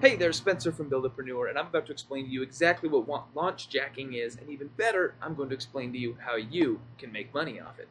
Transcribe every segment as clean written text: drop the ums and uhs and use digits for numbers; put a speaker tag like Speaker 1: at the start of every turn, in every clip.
Speaker 1: Hey there, Spencer from Buildapreneur, and I'm about to explain to you exactly what launch jacking is, and even better, I'm going to explain to you how you can make money off it.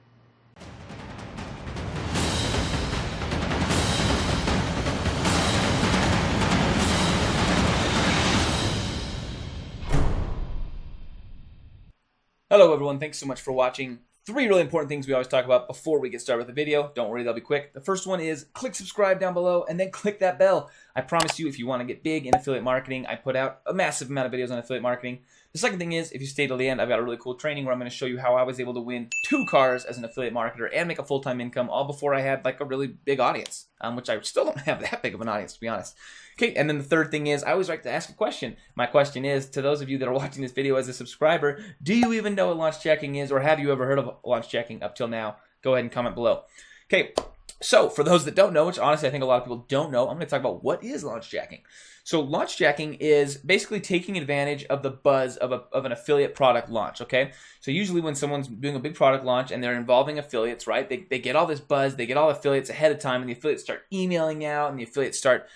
Speaker 1: Hello everyone, thanks so much for watching. Three really important things we always talk about before we get started with the video. Don't worry, they'll be quick. The first one is click subscribe down below and then click that bell. I promise you, if you want to get big in affiliate marketing, I put out a massive amount of videos on affiliate marketing. The second thing is, if you stay till the end, I've got a really cool training where I'm going to show you how I was able to win 2 cars as an affiliate marketer and make a full-time income, all before I had like a really big audience, which I still don't have that big of an audience, to be honest. Okay, and then the third thing is, I always like to ask a question. My question is, to those of you that are watching this video as a subscriber, do you even know what launch jacking is, or have you ever heard of launch jacking up till now? Go ahead and comment below. Okay, so for those that don't know, which honestly I think a lot of people don't know, I'm going to talk about what is launch jacking. So launch jacking is basically taking advantage of the buzz of an affiliate product launch, okay? So usually when someone's doing a big product launch and they're involving affiliates, right, they get all this buzz, they get all affiliates ahead of time, and the affiliates start emailing out, and the affiliates start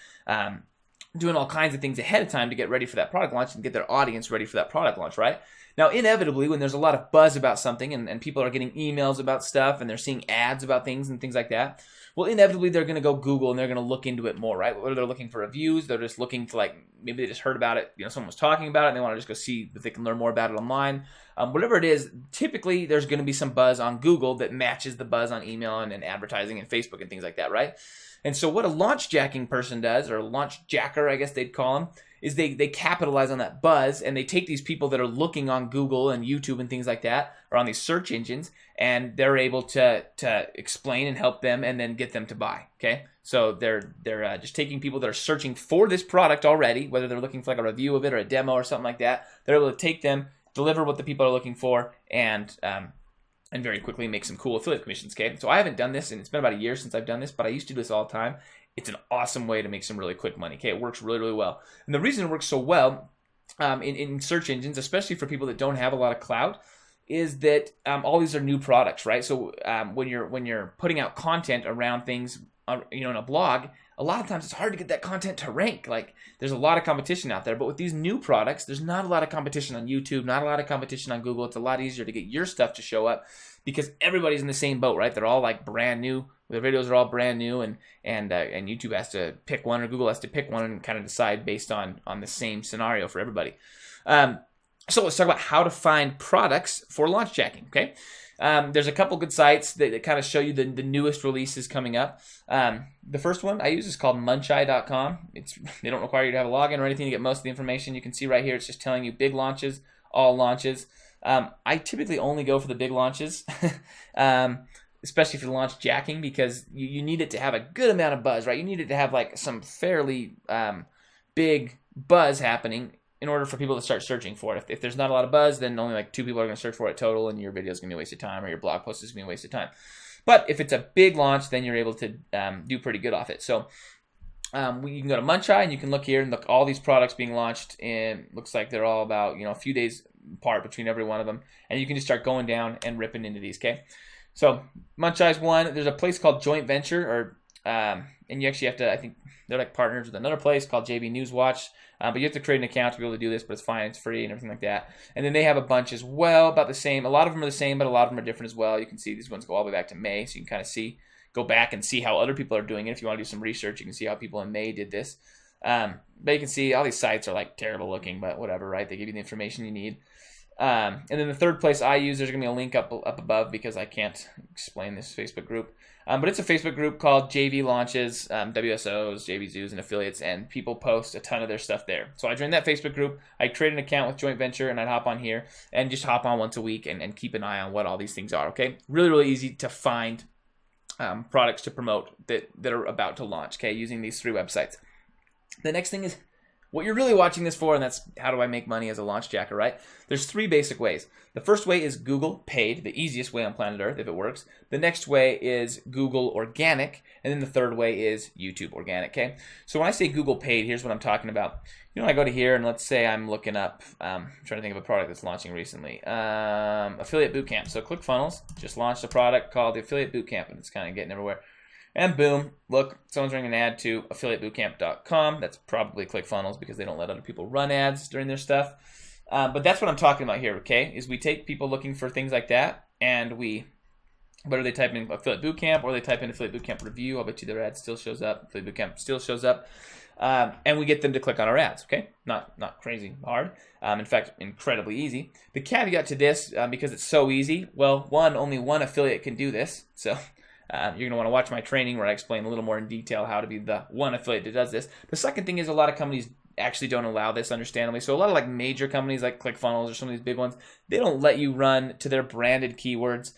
Speaker 1: doing all kinds of things ahead of time to get ready for that product launch and get their audience ready for that product launch, right? Now, inevitably, when there's a lot of buzz about something and people are getting emails about stuff and they're seeing ads about things and things like that, well, inevitably, they're going to go Google and they're going to look into it more, right? Whether they're looking for reviews, they're just looking to, like, maybe they just heard about it, someone was talking about it and they want to just go see if they can learn more about it online. Whatever it is, typically, there's going to be some buzz on Google that matches the buzz on email and advertising and Facebook and things like that, right? And so what a launch jacking person does, or a launch jacker, I guess they'd call them, is they capitalize on that buzz, and they take these people that are looking on Google and YouTube and things like that, or on these search engines, and they're able to explain and help them and then get them to buy, okay? So they're just taking people that are searching for this product already, whether they're looking for like a review of it or a demo or something like that. They're able to take them, deliver what the people are looking for, and very quickly make some cool affiliate commissions, okay? So I haven't done this, and it's been about a year since I've done this, but I used to do this all the time. It's an awesome way to make some really quick money, okay? It works really, really well. And the reason it works so well in search engines, especially for people that don't have a lot of clout, is that all these are new products, right? So when you're putting out content around things, in a blog, a lot of times it's hard to get that content to rank. Like, there's a lot of competition out there, but with these new products, there's not a lot of competition on YouTube, not a lot of competition on Google. It's a lot easier to get your stuff to show up because everybody's in the same boat, right? They're all like brand new. The videos are all brand new, and YouTube has to pick one, or Google has to pick one and kind of decide based on the same scenario for everybody. So let's talk about how to find products for launch jacking, okay? There's a couple good sites that kind of show you the newest releases coming up. The first one I use is called muncheye.com. They don't require you to have a login or anything to get most of the information. You can see right here, it's just telling you big launches, all launches. I typically only go for the big launches, especially for the launch jacking, because you need it to have a good amount of buzz, right? You need it to have like some fairly big buzz happening in order for people to start searching for it. If there's not a lot of buzz, then only like 2 people are going to search for it total, and your video is going to be a waste of time, or your blog post is going to be a waste of time. But if it's a big launch, then you're able to do pretty good off it. So you can go to Muncheye, and you can look here and look all these products being launched, and looks like they're all about a few days apart between every one of them, and you can just start going down and ripping into these, okay? So Muncheye's one. There's a place called Joint Venture, and you actually have to, I think they're like partners with another place called JB Newswatch, but you have to create an account to be able to do this, but it's fine, it's free and everything like that. And then they have a bunch as well, about the same. A lot of them are the same, but a lot of them are different as well. You can see these ones go all the way back to May, so you can kind of go back and see how other people are doing it. If you want to do some research, you can see how people in May did this. But you can see all these sites are like terrible looking, but whatever, right? They give you the information you need. And then the third place I use, there's going to be a link up above because I can't explain this Facebook group. But it's a Facebook group called JV Launches, WSOs, JV Zoos, and affiliates, and people post a ton of their stuff there. So I joined that Facebook group. I create an account with Joint Venture, and I'd hop on here and just hop on once a week and keep an eye on what all these things are, okay? Really, really easy to find products to promote that are about to launch, okay, using these 3 websites. The next thing is what you're really watching this for, and that's how do I make money as a launch jacker, right? There's 3 basic ways. The first way is Google paid, the easiest way on planet Earth if it works. The next way is Google organic, and then the third way is YouTube organic, okay? So when I say Google paid, here's what I'm talking about. I go to here, and let's say I'm looking up, I'm trying to think of a product that's launching recently, Affiliate Bootcamp. So ClickFunnels just launched a product called the Affiliate Bootcamp, and it's kind of getting everywhere. And boom, look, someone's running an ad to affiliatebootcamp.com. That's probably ClickFunnels because they don't let other people run ads during their stuff. But that's what I'm talking about here, okay? Is we take people looking for things like that, and whether they type in Affiliate Bootcamp or they type in Affiliate Bootcamp Review, I'll bet you their ad still shows up. Affiliate Bootcamp still shows up. And we get them to click on our ads, okay? Not crazy hard. In fact, incredibly easy. The caveat to this, because it's so easy, well, only one affiliate can do this. So you're going to want to watch my training where I explain a little more in detail how to be the one affiliate that does this. The second thing is a lot of companies actually don't allow this, understandably. So a lot of like major companies like ClickFunnels or some of these big ones, they don't let you run to their branded keywords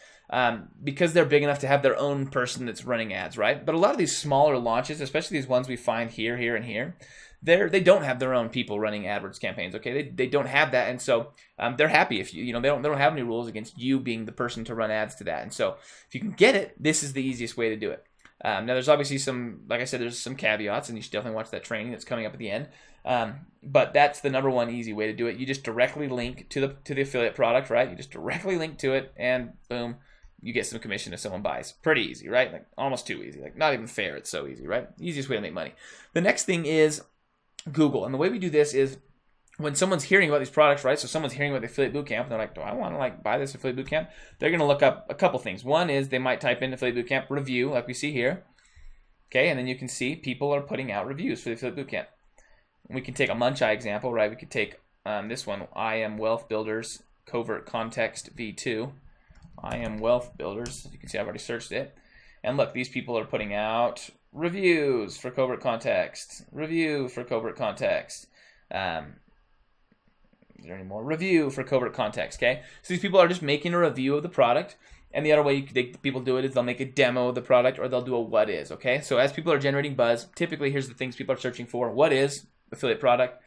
Speaker 1: because they're big enough to have their own person that's running ads, right? But a lot of these smaller launches, especially these ones we find here, and here, they don't have their own people running AdWords campaigns, okay? They don't have that, and so they're happy if they don't have any rules against you being the person to run ads to that. And so if you can get it, this is the easiest way to do it. Now there's obviously some, like I said, there's some caveats, and you should definitely watch that training that's coming up at the end. But that's the number one easy way to do it. You just directly link to the affiliate product, right? You just directly link to it, and boom, you get some commission if someone buys. Pretty easy, right? Like almost too easy. Like not even fair. It's so easy, right? Easiest way to make money. The next thing is Google, and the way we do this is when someone's hearing about these products, right? So someone's hearing about the affiliate bootcamp, and they're like, "Do I want to like buy this affiliate bootcamp?" They're going to look up a couple things. One is they might type in affiliate bootcamp review, like we see here. Okay, and then you can see people are putting out reviews for the affiliate bootcamp. We can take a munch eye example, right? We could take this one, I Am Wealth Builders Covert Context V2. I Am Wealth Builders. You can see I've already searched it. And look, these people are putting out reviews for Covert Context. Review for Covert Context. Is there any more? Review for Covert Context, okay? So these people are just making a review of the product. And the other way people do it is they'll make a demo of the product, or they'll do a what is, okay? So as people are generating buzz, typically here's the things people are searching for. What is affiliate product,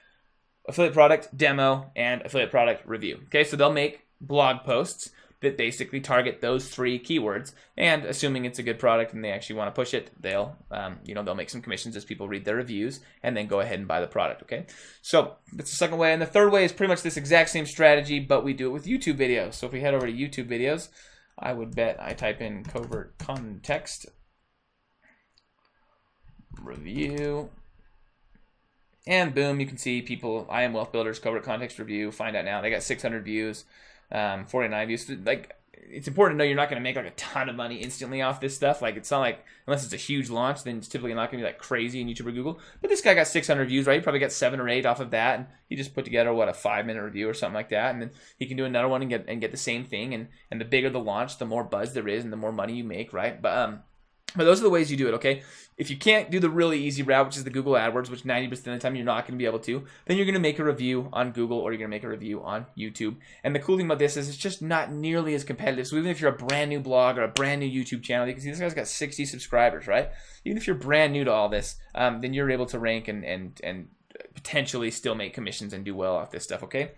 Speaker 1: demo, and affiliate product review, okay? So they'll make blog posts that basically target those three keywords, and assuming it's a good product and they actually want to push it, they'll make some commissions as people read their reviews and then go ahead and buy the product, okay? So that's the second way. And the third way is pretty much this exact same strategy, but we do it with YouTube videos. So if we head over to YouTube videos, I would bet I type in Covert Context Review, and boom, you can see people, I Am Wealth Builders Covert Context Review, find out now. They got 600 views, 49 views. Like, it's important to know you're not going to make like a ton of money instantly off this stuff. Like, it's not like, unless it's a huge launch, then it's typically not going to be like crazy in YouTube or Google. But this guy got 600 views, right? He probably got 7 or 8 off of that, and he just put together, what, a 5-minute review or something like that, and then he can do another one and get the same thing. And the bigger the launch, the more buzz there is, and the more money you make, right? But those are the ways you do it, okay? If you can't do the really easy route, which is the Google AdWords, which 90% of the time you're not going to be able to, then you're going to make a review on Google, or you're going to make a review on YouTube. And the cool thing about this is it's just not nearly as competitive. So even if you're a brand new blog or a brand new YouTube channel, you can see this guy's got 60 subscribers, right? Even if you're brand new to all this, then you're able to rank and potentially still make commissions and do well off this stuff, okay?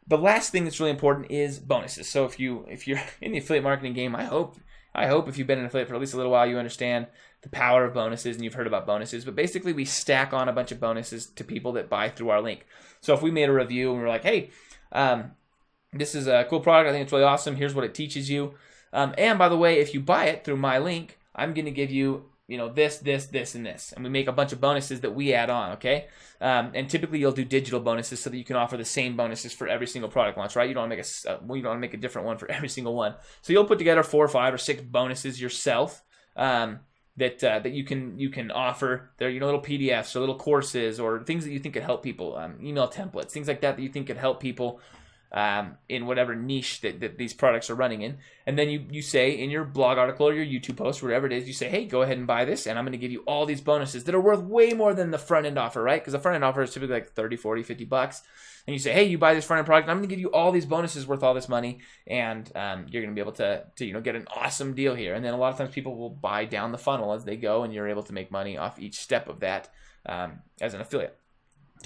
Speaker 1: The last thing that's really important is bonuses. So if you're in the affiliate marketing game, I hope if you've been an affiliate for at least a little while, you understand the power of bonuses and you've heard about bonuses. But basically, we stack on a bunch of bonuses to people that buy through our link. So if we made a review and we're like, hey, this is a cool product, I think it's really awesome, here's what it teaches you. And by the way, if you buy it through my link, I'm going to give you this, and this. And we make a bunch of bonuses that we add on, okay? And typically you'll do digital bonuses so that you can offer the same bonuses for every single product launch, right? You don't want to make a different one for every single one. So you'll put together 4 or 5 or 6 bonuses yourself that you can offer. They're little PDFs or little courses or things that you think could help people, email templates, things like that you think could help people in whatever niche that these products are running in. And then you say in your blog article or your YouTube post, whatever it is, you say, hey, go ahead and buy this, and I'm going to give you all these bonuses that are worth way more than the front end offer, right? Because the front end offer is typically like 30, 40, 50 bucks. And you say, hey, you buy this front end product, and I'm going to give you all these bonuses worth all this money, and you're going to be able to get an awesome deal here. And then a lot of times people will buy down the funnel as they go, and you're able to make money off each step of that as an affiliate.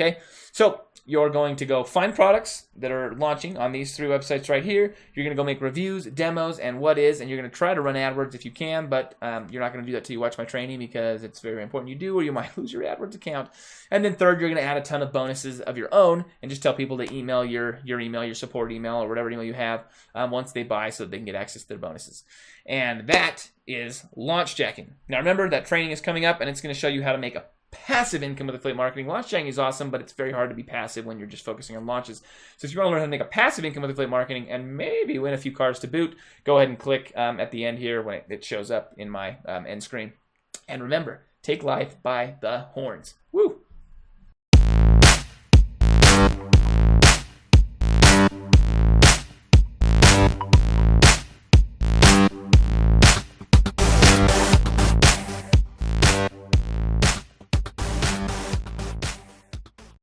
Speaker 1: Okay, so you're going to go find products that are launching on these 3 websites right here. You're going to go make reviews, demos, and what is, and you're going to try to run AdWords if you can, but you're not going to do that till you watch my training because it's very important you do, or you might lose your AdWords account. And then third, you're going to add a ton of bonuses of your own and just tell people to email your email, your support email, or whatever email you have once they buy so that they can get access to their bonuses. And that is launch jacking. Now remember, that training is coming up, and it's going to show you how to make a passive income with affiliate marketing. Launch jacking is awesome, but it's very hard to be passive when you're just focusing on launches. So if you want to learn how to make a passive income with affiliate marketing and maybe win a few cars to boot, go ahead and click at the end here when it shows up in my end screen. And remember, take life by the horns. Woo!